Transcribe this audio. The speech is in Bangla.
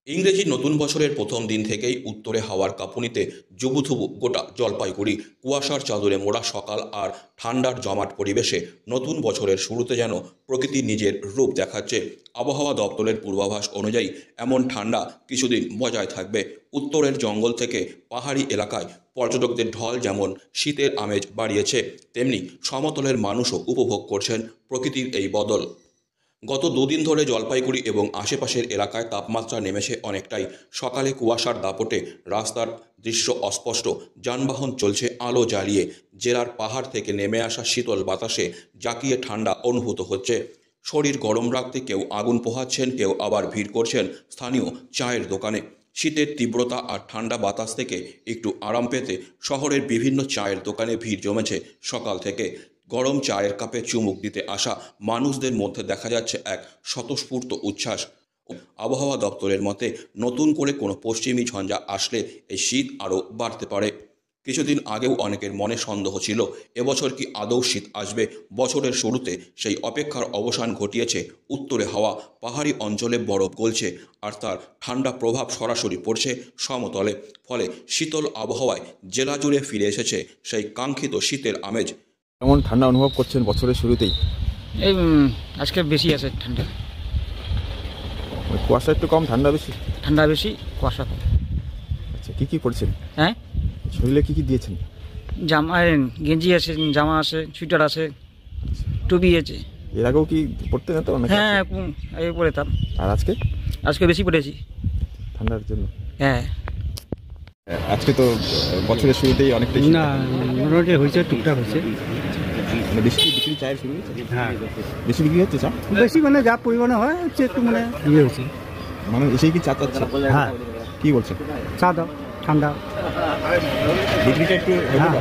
ইংরেজি নতুন বছরের প্রথম দিন থেকেই উত্তরে হাওয়ার কাঁপুনিতে জুবুথুবু গোটা জলপাইগুড়ি। কুয়াশার চাদরে মোড়া সকাল আর ঠান্ডার জমাট পরিবেশে নতুন বছরের শুরুতে যেন প্রকৃতি নিজের রূপ দেখাচ্ছে। আবহাওয়া দপ্তরের পূর্বাভাস অনুযায়ী এমন ঠান্ডা কিছুদিন বজায় থাকবে। উত্তরের জঙ্গল থেকে পাহাড়ি এলাকায় পর্যটকদের ঢল যেমন শীতের আমেজ বাড়িয়েছে, তেমনি সমতলের মানুষও উপভোগ করছেন প্রকৃতির এই বদল। গত দুদিন ধরে জলপাইগুড়ি এবং আশেপাশের এলাকায় তাপমাত্রা নেমেছে অনেকটাই। সকালে কুয়াশার দাপটে রাস্তার দৃশ্য অস্পষ্ট, যানবাহন চলছে আলো জ্বালিয়ে। জেলার পাহাড় থেকে নেমে আসা শীতল বাতাসে জাঁকিয়ে ঠান্ডা অনুভূত হচ্ছে। শরীর গরম রাখতে কেউ আগুন পোহাচ্ছেন, কেউ আবার ভিড় করছেন স্থানীয় চায়ের দোকানে। শীতের তীব্রতা আর ঠান্ডা বাতাস থেকে একটু আরাম পেতে শহরের বিভিন্ন চায়ের দোকানে ভিড় জমেছে সকাল থেকে। গরম চায়ের কাপে চুমুক দিতে আসা মানুষদের মধ্যে দেখা যাচ্ছে এক স্বতঃস্ফূর্ত উচ্ছ্বাস। আবহাওয়া দপ্তরের মতে নতুন করে কোনো পশ্চিমী ঝঞ্ঝা আসলে এই শীত আরও বাড়তে পারে। কিছুদিন আগেও অনেকের মনে সন্দেহ ছিল, এবছর কি আদৌ শীত আসবে। বছরের শুরুতে সেই অপেক্ষার অবসান ঘটিয়েছে উত্তরে হাওয়া। পাহাড়ি অঞ্চলে বরফ গলছে আর তার ঠান্ডা প্রভাব সরাসরি পড়ছে সমতলে। ফলে শীতল আবহাওয়ায় জেলা জুড়ে ফিরে এসেছে সেই কাঙ্ক্ষিত শীতের আমেজ। কেমন ঠান্ডা অনুভব করছেন বছরের শুরুতেই? এই আজকে বেশি আছে ঠান্ডা। কুয়াশা একটু কম, ঠান্ডা বেশি? ঠান্ডা বেশি, কুয়াশা কম। আচ্ছা, কী কী করছেন? হ্যাঁ, শরীরে কী কী দিয়েছেন? জামা, গেঞ্জি আছে, জামা আছে, সোয়েটার আছে, টুপি আছে। এর আগেও কি পড়তে না তো? হ্যাঁ, এই পরেতাম। আর আজকে আজকে বেশি পড়েছি ঠান্ডার জন্য? হ্যাঁ। আজকে তো বছরের শুরুতেই অনেকটাই না, মোটামুটি হয়েছে, টুকটাক হয়েছে। মানে বেশি বিক্রি চায়ের শুরু হয়েছে? হ্যাঁ, বেশি বিক্রি হচ্ছে চা? বেশি মানে যা পরিমাণে হয় হচ্ছে একটু মানে ইয়ে হয়েছে। মানে এসেই কি চা চাচ্ছে? হ্যাঁ, কি বলছেন? চা দাও, ঠান্ডা। বিক্রিটা একটু হ্যাঁ।